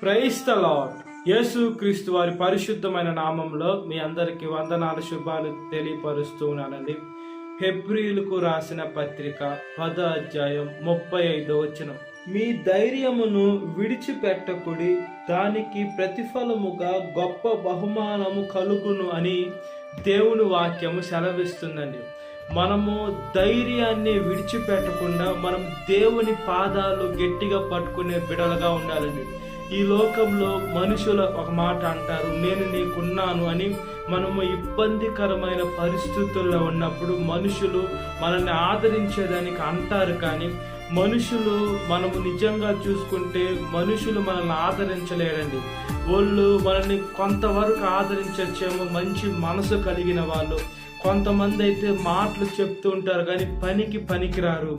Praise the lord. యేసు క్రీస్తు వారి పరిశుద్ధమైన నామంలో మీ అందరికి వందనాలు, శుభాలు తెలియపరుస్తున్నానండి. హెబ్రీయులకు రాసిన పత్రిక 10వ అధ్యాయం 35వ వచనం. మీ ధైర్యమును విడిచిపెట్టకుడి, దానికి ప్రతిఫలముగా గొప్ప బహుమానము కలుగును అని దేవుని వాక్యము సెలవిస్తుందండి. మనము ధైర్యాన్ని విడిచిపెట్టకుండా మనం దేవుని పాదాలు గట్టిగా పట్టుకునే బిడలుగా ఉండాలండి. ఈ లోకంలో మనుషులు ఒక మాట అంటారు, నేను నీకున్నాను అని. మనము ఇబ్బందికరమైన పరిస్థితుల్లో ఉన్నప్పుడు మనుషులు మనల్ని ఆదరించేదానికి అంటారు, కానీ మనుషులు మనము నిజంగా చూసుకుంటే మనుషులు మనల్ని ఆదరించలేరండి. వాళ్ళు మనల్ని కొంతవరకు ఆదరించచ్చేమో, మంచి మనసు కలిగిన వాళ్ళు. కొంతమంది అయితే మాటలు చెప్తూ ఉంటారు కానీ పనికిరారు.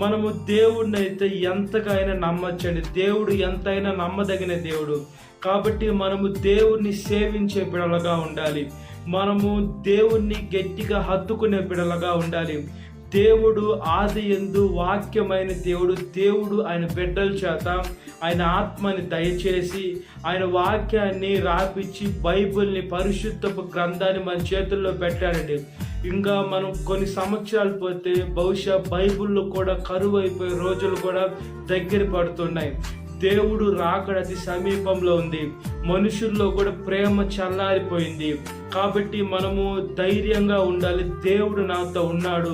మనము దేవుడిని అయితే ఎంతకైనా నమ్మచ్చండి. దేవుడు ఎంతైనా నమ్మదగిన దేవుడు. కాబట్టి మనము దేవుణ్ణి సేవించే బిడలుగా ఉండాలి. మనము దేవుణ్ణి గట్టిగా హత్తుకునే బిడలుగా ఉండాలి. దేవుడు ఆదియందు వాక్యమైన దేవుడు ఆయన బిడ్డల చేత ఆయన ఆత్మని దయచేసి ఆయన వాక్యాన్ని రాపిచ్చి బైబిల్ని, పరిశుద్ధపు గ్రంథాన్ని మన చేతుల్లో పెట్టాడండి. ఇంకా మనం కొన్ని సంవత్సరాలు పోతే బహుశా బైబిల్లో కూడా కరువు అయిపోయే రోజులు కూడా దగ్గర పడుతున్నాయి. దేవుడు రాకడ అతి సమీపంలో ఉంది. మనుషుల్లో కూడా ప్రేమ చల్లారిపోయింది. కాబట్టి మనము ధైర్యంగా ఉండాలి. దేవుడు నాతో ఉన్నాడు.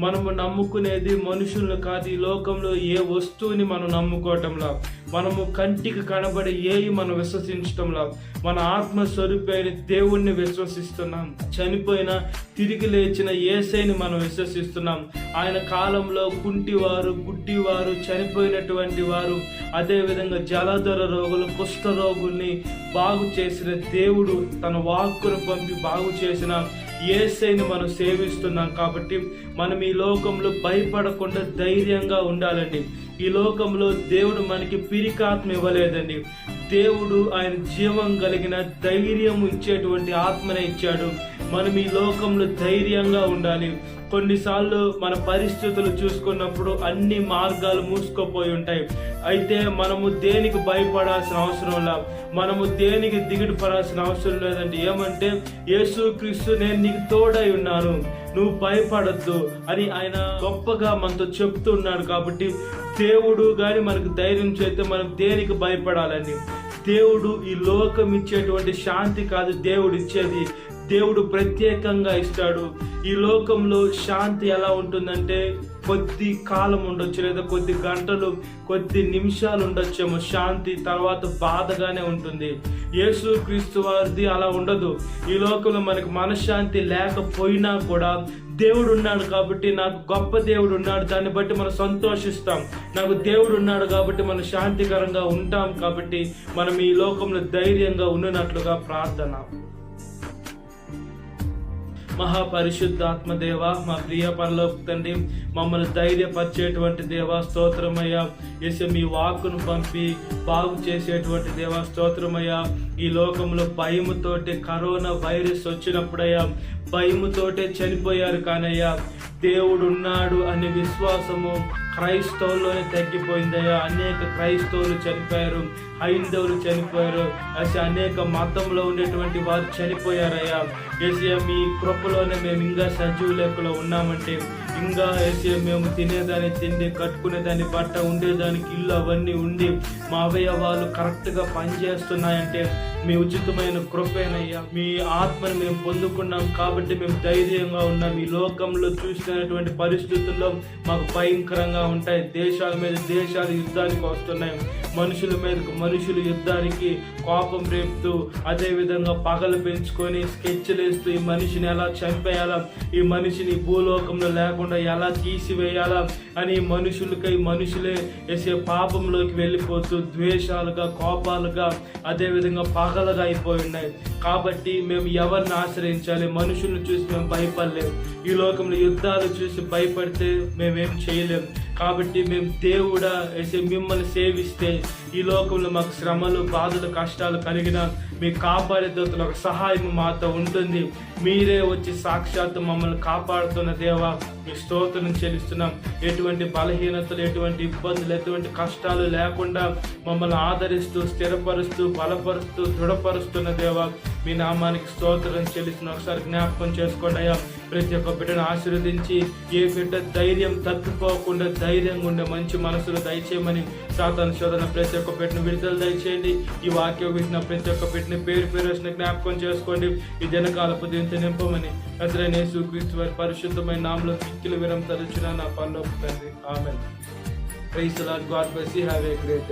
మనము నమ్ముకునేది మనుషులను కాదు. ఈ లోకంలో ఏ వస్తువుని మనం నమ్ముకోవటంలా, మనము కంటికి కనబడే ఏవి మనం విశ్వసించటంలా, మన ఆత్మస్వరూపైన దేవుణ్ణి విశ్వసిస్తున్నాం. చనిపోయిన తిరిగి లేచిన యేసయ్యని మనం విశ్వసిస్తున్నాం. ఆయన కాలంలో కుంటివారు, గుడ్డివారు, చనిపోయినటువంటి వారు, అదేవిధంగా జలధర రోగులు, కుష్ఠ రోగుల్ని బాగు చేసిన దేవుడు, తన వాక్కును పంపి బాగు చేసిన యేసయ్యని మనం సేవిస్తున్నాం. కాబట్టి మనం ఈ లోకంలో భయపడకుండా ధైర్యంగా ఉండాలండి. ఈ లోకంలో దేవుడు మనకి పిరికాత్మ ఇవ్వలేదండి. దేవుడు ఆయన జీవం కలిగిన ధైర్యం ఇచ్చేటువంటి ఆత్మనే ఇచ్చాడు. మనం ఈ లోకంలో ధైర్యంగా ఉండాలి. కొన్నిసార్లు మన పరిస్థితులు చూసుకున్నప్పుడు అన్ని మార్గాలు మూసుకుపోయి ఉంటాయి. అయితే మనము దేనికి భయపడాల్సిన అవసరం లేదు, మనము దేనికి దిగుడు పడాల్సిన అవసరం లేదండి. ఏమంటే యేసుక్రీస్తు నేను నీకు తోడై ఉన్నాను, నువ్వు భయపడద్దు అని ఆయన గొప్పగా మనతో చెప్తున్నాడు. కాబట్టి దేవుడు కానీ మనకు ధైర్యం చేస్తే మనం దేనికి భయపడాలండి. దేవుడు ఈ లోకం ఇచ్చేటువంటి శాంతి కాదు దేవుడు ఇచ్చేది. దేవుడు ప్రత్యేకంగా ఇస్తాడు. ఈ లోకంలో శాంతి ఎలా ఉంటుందంటే కొద్ది కాలం ఉండొచ్చు, లేదా కొద్ది గంటలు, కొద్ది నిమిషాలు ఉండొచ్చేమో శాంతి, తర్వాత బాధగానే ఉంటుంది. యేసుక్రీస్తు వారిది అలా ఉండదు. ఈ లోకంలో మనకు మనశ్శాంతి లేకపోయినా కూడా దేవుడు ఉన్నాడు కాబట్టి, నాకు గొప్ప దేవుడు ఉన్నాడు, దాన్ని బట్టి మనం సంతోషిస్తాం. నాకు దేవుడు ఉన్నాడు కాబట్టి మనం శాంతికరంగా ఉంటాం. కాబట్టి మనం ఈ లోకంలో ధైర్యంగా ఉన్నట్లుగా ప్రార్థన. మహాపరిశుద్ధాత్మ దేవ, మా ప్రియ పరలోక తండ్రి, మమ్మల్ని ధైర్యపరిచేటువంటి దేవా స్తోత్రమయ్యా. యేసు మీ వాక్కును పంపి బాగు చేసేటువంటి దేవా స్తోత్రమయ్యా. ఈ లోకంలో భయముతోటి కరోనా వైరస్ వచ్చినప్పుడయ్యా భయముతోటే చనిపోయారు, కానయ్యా దేవుడు ఉన్నాడు అనే విశ్వాసము క్రైస్తవుల్లోనే తగ్గిపోయిందయ్యా. అనేక క్రైస్తవులు చనిపోయారు, హైందవులు చనిపోయారు, అనేక మతంలో ఉండేటువంటి వారు చనిపోయారయ్యా. ఏసయ్య మీ కృపలోనే మేము ఇంకా సజీవ లెక్కలో ఉన్నామంటే, ఇంకా ఏసయ్య మేము తినేదాన్ని తిండి, కట్టుకునేదాన్ని బట్ట, ఉండేదానికి ఇల్లు అవన్నీ ఉండి మా అవయవాలు కరెక్ట్గా పనిచేస్తున్నాయంటే మీ ఉచితమైన కృపేనయ్యా. మీ ఆత్మను మేము పొందుకున్నాం కాబట్టి మేము ధైర్యంగా ఉన్నాం. ఈ లోకంలో చూసినటువంటి పరిస్థితుల్లో మాకు భయంకరంగా ఉంటాయి. దేశాల మీద దేశాలు యుద్ధానికి వస్తున్నాయి, మనుషుల మీదకు మనుషులు యుద్ధానికి కోపం రేపుతూ, అదేవిధంగా పగలు పెంచుకొని స్కెచ్లు వేస్తూ ఈ మనిషిని ఎలా చంపేయాలా, ఈ మనిషిని భూలోకంలో లేకుండా ఎలా తీసివేయాలా అని మనుషులే వేసే పాపంలోకి వెళ్ళిపోతూ ద్వేషాలుగా, కోపాలుగా, అదేవిధంగా పగలుగా అయిపోయి ఉన్నాయి. కాబట్టి మేము ఎవరిని ఆశ్రయించాలి? మనుషులను చూసి మేము భయపడలేము. ఈ లోకంలో యుద్ధాలు చూసి భయపడితే మేమేం చేయలేము. కాబట్టి మేము దేవుడా మిమ్మల్ని సేవిస్తే ఈ లోకంలో మాకు శ్రమలు, బాధలు, కష్టాలు కలిగిన మీ కాపాడే దూతల ఒక సహాయం మాతో ఉంటుంది. మీరే వచ్చి సాక్షాత్తు మమ్మల్ని కాపాడుతున్న దేవా, మీ స్తోత్రం చెల్లిస్తున్నాం. ఎటువంటి బలహీనతలు, ఎటువంటి ఇబ్బందులు, ఎటువంటి కష్టాలు లేకుండా మమ్మల్ని ఆదరిస్తూ, స్థిరపరుస్తూ, బలపరుస్తూ, దృఢపరుస్తున్న దేవా, మీ నామానికి స్తోత్రం చెల్లిస్తున్నాం. ఒకసారి జ్ఞాపకం చేసుకోండి అయ్యా. ప్రతి ఒక్క బిడ్డను ఆశీర్వదించి ఏ బిడ్డ ధైర్యం తప్పిపోకుండా ధైర్యంగా ఉండే మంచి మనసులు దయచేయమని, సాతాను శోధన ప్రతి ఒక్క బిడ్డను విడుదల దయచేయండి. ఈ వాక్యం విన్న ప్రతి ఒక్క బిడ్డని పేరు వేసిన జ్ఞాపకం చేసుకోండి. ఈ దినకాలపు దీంతో నింపమని నజరేయుడైన యేసుక్రీస్తు వారి పరిశుద్ధమైన నామములో మిక్కిలి వినయం తలచున నా పరలోక తండ్రి. ఆమేన్. Praise the lord. God bless you. Have a great day.